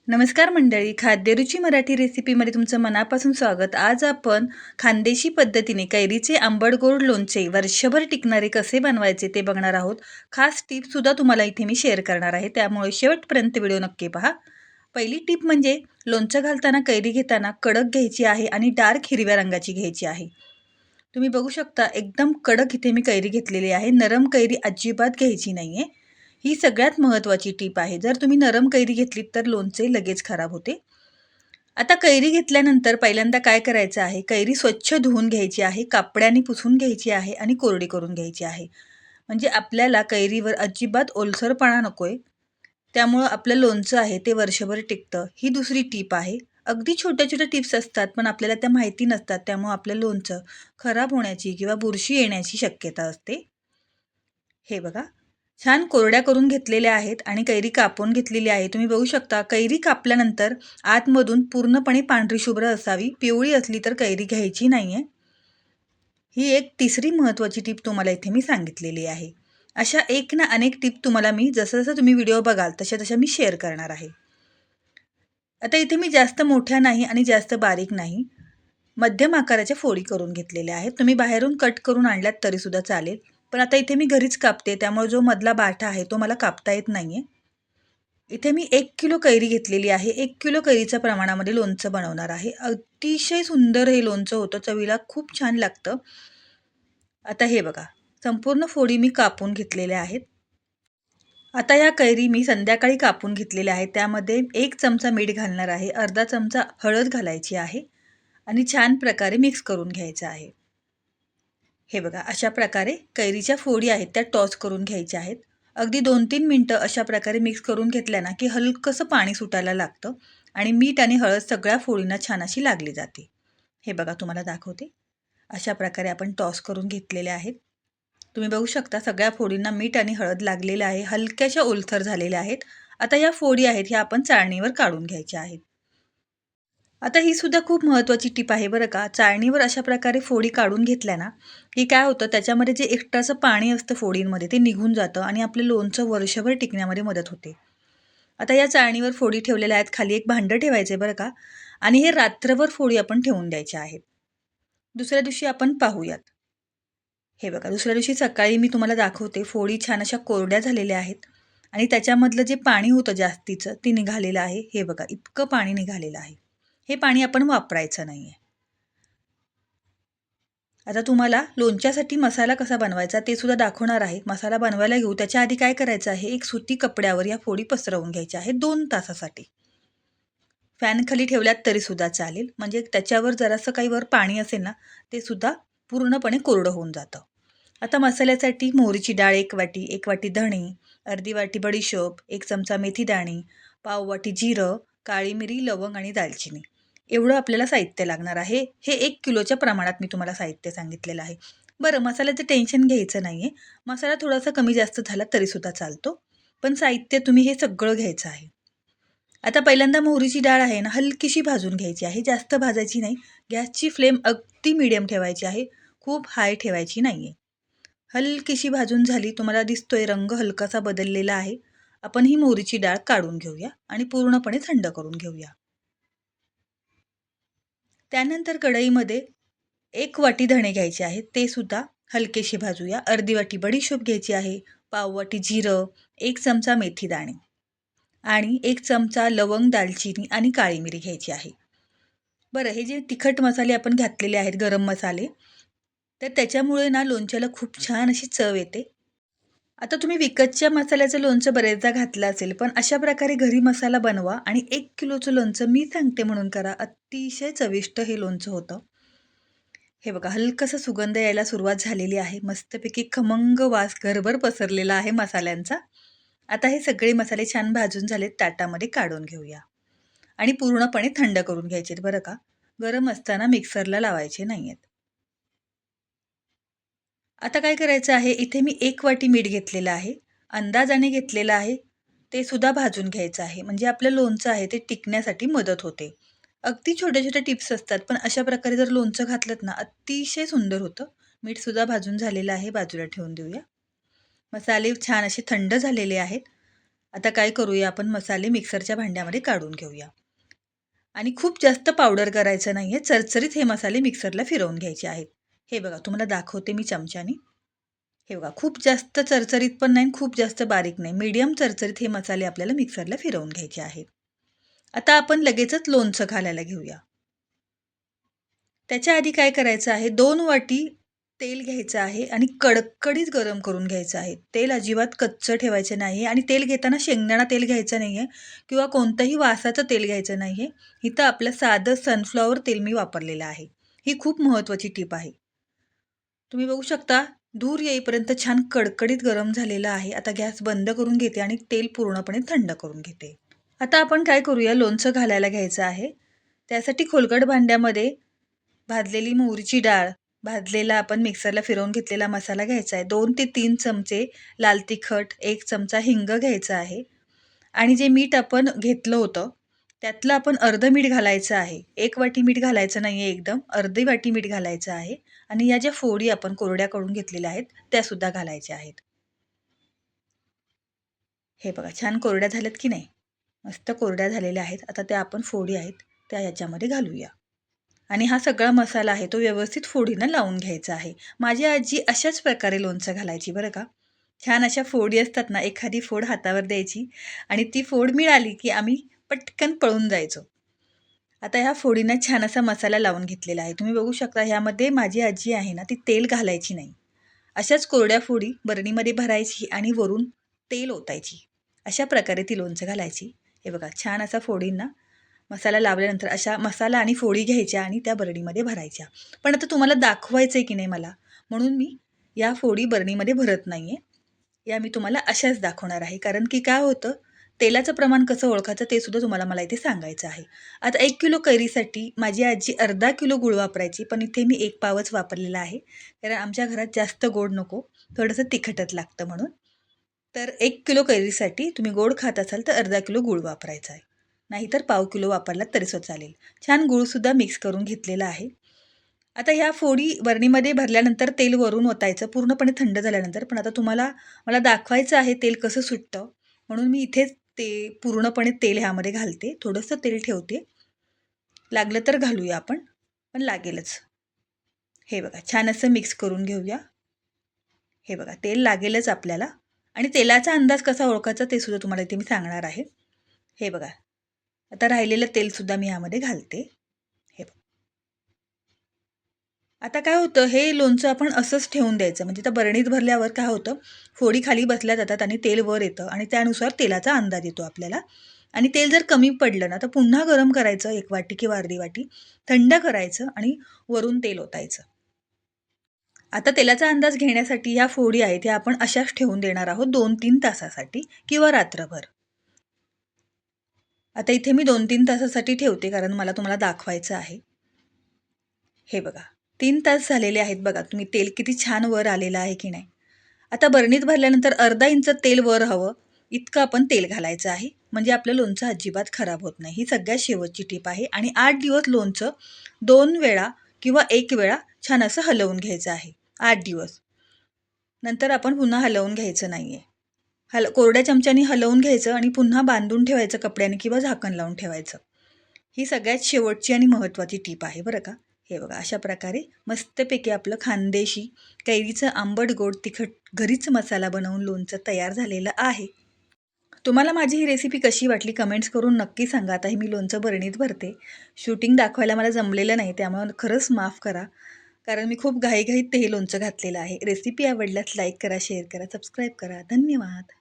नमस्कार मंडळी, खाद्यरुची मराठी रेसिपीमध्ये तुमचं मनापासून स्वागत. आज आपण खानदेशी पद्धतीने कैरीचे आंबट गोड लोणचे वर्षभर टिकणारे कसे बनवायचे ते बघणार आहोत. खास टिपसुद्धा तुम्हाला इथे मी शेअर करणार आहे, त्यामुळे शेवटपर्यंत व्हिडिओ नक्की पहा. पहिली टिप म्हणजे लोणचं घालताना कैरी घेताना कडक घ्यायची आहे आणि डार्क हिरव्या रंगाची घ्यायची आहे. तुम्ही बघू शकता एकदम कडक इथे मी कैरी घेतलेली आहे. नरम कैरी अजिबात घ्यायची नाही आहे. ही सगळ्यात महत्त्वाची टीप आहे. जर तुम्ही नरम कैरी घेतलीत तर लोणचे लगेच खराब होते. आता कैरी घेतल्यानंतर पहिल्यांदा काय करायचं आहे, कैरी स्वच्छ धुवून घ्यायची आहे, कापड्याने पुसून घ्यायची आहे आणि कोरडी करून घ्यायची आहे. म्हणजे आपल्याला कैरीवर अजिबात ओलसरपणा नकोय. त्यामुळं आपलं लोणचं आहे ते वर्षभर टिकतं. ही दुसरी टीप आहे. अगदी छोट्या-छोट्या टिप्स असतात, पण आपल्याला त्या माहिती नसतात. त्यामुळं आपलं लोणचं खराब होण्याची किंवा बुरशी येण्याची शक्यता असते. हे बघा, छान कोरड्या करून घेतलेल्या आहेत आणि कैरी कापून घेतलेली आहे. तुम्ही बघू शकता कैरी कापल्यानंतर आतमधून पूर्णपणे पांढरी शुभ्र असावी. पिवळी असली तर कैरी घ्यायची नाही आहे. ही एक तिसरी महत्त्वाची टीप तुम्हाला इथे मी सांगितलेली आहे. अशा एक ना अनेक टिप तुम्हाला मी जसं-जसं तुम्ही व्हिडिओ बघाल तशा-तशा मी शेअर करणार आहे. आता इथे मी जास्त मोठ्या नाही आणि जास्त बारीक नाही, मध्यम आकाराच्या फोडी करून घेतलेल्या आहेत. तुम्ही बाहेरून कट करून आणल्यात तरीसुद्धा चालेल. पण आता इथे मी घरीच कापते, त्यामुळे जो मधला बाठा आहे तो मला कापता येत नाही आहे. इथे मी 1 किलो कैरी घेतलेली आहे. 1 किलो कैरीच्या प्रमाणामध्ये लोणचं बनवणार आहे. अतिशय सुंदर हे लोणचं होतं. चवीला खूप छान लागतं. आता हे बघा, संपूर्ण फोडी मी कापून घेतलेल्या आहेत. आता या कैरी मी संध्याकाळी कापून घेतलेल्या आहेत. त्यामध्ये 1 चमचा मीठ घालणार आहे, अर्धा चमचा हळद घालायची आहे आणि छान प्रकारे मिक्स करून घ्यायचं आहे. हे बघा, अशा प्रकारे कैरीच्या फोडी आहेत त्या टॉस करून घ्यायच्या आहेत. अगदी 2-3 मिनटं अशा प्रकारे मिक्स करून घेतल्या ना, की हलकंसं पाणी सुटायला लागतं आणि मीठ आणि हळद सगळ्या फोडींना छान अशी लागली जाते. हे बघा, तुम्हाला दाखवते. अशा प्रकारे आपण टॉस करून घेतलेले आहेत. तुम्ही बघू शकता सगळ्या फोडींना मीठ आणि हळद लागलेलं आहे. हलक्याशा ओलसर झालेल्या आहेत. आता या फोडी आहेत ह्या आपण चाळणीवर काढून घ्यायच्या आहेत. आता ही सुद्धा खूप महत्त्वाची टिप आहे बरं का. चाळणीवर अशा प्रकारे फोडी काढून घेतल्या ना, की काय होतं त्याच्यामध्ये जे एक्स्ट्राचं पाणी असतं फोडींमध्ये ते निघून जातं आणि आपलं लोणचं वर्षभर टिकण्यामध्ये मदत होते. आता या चाळणीवर फोडी ठेवलेल्या आहेत. खाली एक भांडं ठेवायचं आहे बरं का आणि हे रात्रभर फोडी आपण ठेवून द्यायच्या आहेत. दुसऱ्या दिवशी आपण पाहूयात. हे बघा, दुसऱ्या दिवशी सकाळी मी तुम्हाला दाखवते. फोडी छान अशा कोरड्या झालेल्या आहेत आणि त्याच्यामधलं जे पाणी होतं जास्तीचं ते निघालेलं आहे. हे बघा, इतकं पाणी निघालेलं आहे. हे पाणी आपण वापरायचं नाही आहे. आता तुम्हाला लोणच्यासाठी मसाला कसा बनवायचा ते सुद्धा दाखवणार आहे. मसाला बनवायला घेऊ त्याच्या आधी काय करायचं आहे, एक सुती कपड्यावर या फोडी पसरवून घ्यायच्या आहेत 2 तासासाठी. फॅन खाली ठेवल्यात तरीसुद्धा चालेल. म्हणजे त्याच्यावर जरासं काही वर पाणी असेल ना, ते सुद्धा पूर्णपणे कोरडं होऊन जातं. आता मसाल्यासाठी मोहरीची डाळ 1 वाटी, 1 वाटी धणे, अर्धी वाटी बडीशोप, 1 चमचा मेथीदाणे, पाव वाटी जिरं, काळी मिरी, लवंग आणि दालचिनी. एवढं आपल्याला साहित्य लागणार आहे. हे 1 किलोच्या प्रमाणात मी तुम्हाला साहित्य सांगितलेलं आहे. बरं, मसाल्याचं टेन्शन घ्यायचं नाही आहे. मसाला थोडासा कमी जास्त झाला तरीसुद्धा चालतो. पण साहित्य तुम्ही हे सगळं घ्यायचं आहे. आता पहिल्यांदा मोहरीची डाळ आहे ना, हलकीशी भाजून घ्यायची आहे. जास्त भाजायची नाही. गॅसची फ्लेम अगदी मीडियम ठेवायची आहे. खूप हाय ठेवायची नाही आहे. हलकीशी भाजून झाली, तुम्हाला दिसतोय रंग हलकासा बदललेला आहे. आपण ही मोहरीची डाळ काढून घेऊया आणि पूर्णपणे थंड करून घेऊया. त्यानंतर कढईमध्ये 1 वाटी धणे घ्यायचे आहेत, ते सुद्धा हलकेसे भाजूया. अर्धी वाटी बडीशोप घ्यायची आहे, पाव वाटी जिरं, 1 चमचा मेथीदाणे आणि 1 चमचा लवंग, दालचिनी आणि काळी मिरी घ्यायची आहे. बरं, हे जे तिखट मसाले आपण घातलेले आहेत, गरम मसाले, तर त्याच्यामुळे ना लोणच्याला खूप छान अशी चव येते. आता तुम्ही विकतच्या मसाल्याचं लोणचं बरेचदा घातलं असेल, पण अशा प्रकारे घरी मसाला बनवा आणि 1 किलोचं लोणचं मी सांगते म्हणून करा. अतिशय चविष्ट हे लोणचं होतं. हे बघा, हलकासा सुगंध यायला सुरुवात झालेली आहे. मस्तपैकी खमंग वास घरभर पसरलेला आहे मसाल्यांचा. आता हे सगळे मसाले छान भाजून झालेत, ताटामध्ये काढून घेऊया आणि पूर्णपणे थंड करून घ्यायचे बरं का. गरम असताना मिक्सरला लावायचे नाहीयेत. आता काय करायचं आहे, इथे मी 1 वाटी मीठ घेतलेलं आहे. अंदाजाने घेतलेलं आहे. ते सुद्धा भाजून घ्यायचं आहे. म्हणजे आपलं लोणचं आहे ते टिकण्यासाठी मदत होते. अगदी छोट्या-छोट्या टिप्स असतात, पण अशा प्रकारे जर लोणचं घातलत ना, अतिशय सुंदर होतं. मीठसुद्धा भाजून झालेलं आहे, बाजूला ठेवून देऊया. मसाले छान असे थंड झालेले आहेत. आता काय करूया, आपण मसाले मिक्सरच्या भांड्यामध्ये काढून घेऊया. आणि खूप जास्त पावडर करायचं नाही आहे, चरचरीत हे मसाले मिक्सरला फिरवून घ्यायचे आहेत. हे बघा, तुम्हाला दाखवते मी चमच्याने. हे बघा, खूप जास्त चरचरीत पण नाही, खूप जास्त बारीक नाही, मीडियम चरचरीत हे मसाले आपल्याला मिक्सरला फिरवून घ्यायचे आहेत. आता आपण लगेचच लोणचं घालायला घेऊया. त्याच्या आधी काय करायचं आहे, 2 वाटी तेल घ्यायचं आहे आणि कडकडीत गरम करून घ्यायचं आहे. तेल अजिबात कच्चं ठेवायचं नाही आहे आणि तेल घेताना शेंगदाणा तेल घ्यायचं नाही आहे किंवा कोणतंही वासाचं तेल घ्यायचं नाही आहे. इथं आपलं साधं सनफ्लॉवर तेल मी वापरलेलं आहे. ही खूप महत्त्वाची टिप आहे. तुम्ही बघू शकता, धूर येईपर्यंत छान कडकडीत गरम झालेलं आहे. आता गॅस बंद करून घेते आणि तेल पूर्णपणे थंड करून घेते. आता आपण काय करूया, लोणचं घालायला घ्यायचं आहे. त्यासाठी खोलगट भांड्यामध्ये भाजलेली मोहरीची डाळ, भाजलेला आपण मिक्सरला फिरवून घेतलेला मसाला घ्यायचा आहे. 2 ते 3 चमचे लाल तिखट, 1 चमचा हिंग घ्यायचा आहे आणि जे मीठ आपण घेतलं होतं, त्यातलं आपण अर्धं मीठ घालायचं आहे. 1 वाटी मीठ घालायचं नाही आहे एकदम, अर्धी वाटी मीठ घालायचं आहे आणि या ज्या फोडी आपण कोरड्या करून घेतलेल्या आहेत, त्यासुद्धा घालायच्या आहेत. हे बघा, छान कोरड्या झाल्यात की नाही? मस्त कोरड्या झालेल्या आहेत. आता त्या आपण फोडी आहेत, त्या याच्यामध्ये घालूया. आणि हा सगळा मसाला आहे तो व्यवस्थित फोडीनं लावून घ्यायचा आहे. माझी आजी अशाच प्रकारे लोणचं घालायची बरं का. छान अशा फोडी असतात ना, एखादी फोड हातावर द्यायची आणि ती फोड मिळाली की आम्ही पटकन पळून जायचो. आता ह्या फोडींना छान असा मसाला लावून घेतलेला आहे. तुम्ही बघू शकता, ह्यामध्ये माझी आजी आहे ना, ती तेल घालायची नाही. अशाच कोरड्या फोडी बरणीमध्ये भरायची आणि वरून तेल ओतायची. अशा प्रकारे ती लोणचं घालायची. हे बघा, छान असा फोडींना मसाला लावल्यानंतर अशा मसाला आणि फोडी घ्यायच्या आणि त्या बरणीमध्ये भरायच्या. पण आता तुम्हाला दाखवायचं आहे की नाही मला, म्हणून मी या फोडी बरणीमध्ये भरत नाही आहे. या मी तुम्हाला अशाच दाखवणार आहे. कारण की काय होतं, तेलाचं प्रमाण कसं ओळखायचं ते सुद्धा तुम्हाला मला इथे सांगायचं आहे. आता 1 किलो कैरीसाठी माझी आजी अर्धा किलो गूळ वापरायची, पण इथे मी 1 पावच वापरलेला आहे. कारण आमच्या घरात जास्त गोड नको, थोडंसं तिखटच लागतं म्हणून. तर 1 किलो कैरीसाठी तुम्ही गोड खात असाल तर अर्धा किलो गूळ वापरायचा आहे. नाहीतर पाव किलो वापरलात तरीसुद्धा चालेल. छान गूळसुद्धा मिक्स करून घेतलेला आहे. आता ह्या फोडी बरणीमध्ये भरल्यानंतर तेल वरून ओतायचं पूर्णपणे थंड झाल्यानंतर. पण आता तुम्हाला मला दाखवायचं आहे तेल कसं सुटतं, म्हणून मी इथेच ते पूर्णपणे तेल ह्यामध्ये घालते. थोडंसं तेल ठेवते. लागलं तर घालूया आपण, पण लागेलच. हे बघा, छान असं मिक्स करून घेऊया. हे बघा, तेल लागेलच आपल्याला आणि तेलाचा अंदाज कसा ओळखायचा ते सुद्धा तुम्हाला इथे मी सांगणार आहे. हे बघा, आता राहिलेलं तेलसुद्धा मी ह्यामध्ये घालते. हे बघा. आता काय होतं, हे लोणचं आपण असंच ठेवून द्यायचं. म्हणजे त्या बरणीत भरल्यावर काय होतं, फोडी खाली बसल्या जातात आणि तेल वर येतं आणि त्यानुसार तेलाचा अंदाज येतो आपल्याला. आणि तेल जर कमी पडलं ना, तर पुन्हा गरम करायचं 1 वाटी किंवा अर्धी वाटी, थंड करायचं आणि वरून तेल ओतायचं. आता तेलाचा अंदाज घेण्यासाठी ह्या फोडी आहेत, ह्या आपण अशाच ठेवून देणार आहोत 2-3 तासासाठी किंवा रात्रभर. आता इथे मी 2-3 तासासाठी ठेवते, कारण मला तुम्हाला दाखवायचं आहे. हे बघा, 3 तास झालेले आहेत बघा. तुम्ही तेल किती छान वर आलेलं आहे की नाही. आता बरणीत भरल्यानंतर अर्धा इंच तेल वर हवं, इतकं आपण तेल घालायचं आहे. म्हणजे आपलं लोणचं अजिबात खराब होत नाही. ही सगळ्यात शेवटची टीप आहे आणि 8 दिवस लोणचं 2 वेळा किंवा 1 वेळा छान असं हलवून घ्यायचं आहे. 8 दिवस. नंतर आपण पुन्हा हलवून घ्यायचं नाहीये. कोरड्या चमच्याने हलवून घ्यायचं आणि पुन्हा बांधून ठेवायचं कपड्याने किंवा झाकण लावून ठेवायचं. ही सगळ्यात शेवटची आणि महत्त्वाची टीप आहे बरं का. हे बघा, अशा प्रकारे मस्तपैकी आपलं खानदेशी कैरीचं आंबट गोड तिखट घरीच मसाला बनवून लोणचं तयार झालेलं आहे. तुम्हाला माझी ही रेसिपी कशी वाटली कमेंट्स करून नक्की सांगा. आता हे मी लोणचं बरणीत भरते. शूटिंग दाखवायला मला जमलेलं नाही, त्यामुळे खरंच माफ करा. कारण मी खूप घाईघाईत ते हे लोणचं घातलेलं आहे. रेसिपी आवडल्यास लाईक करा, शेअर करा, सबस्क्राईब करा. धन्यवाद.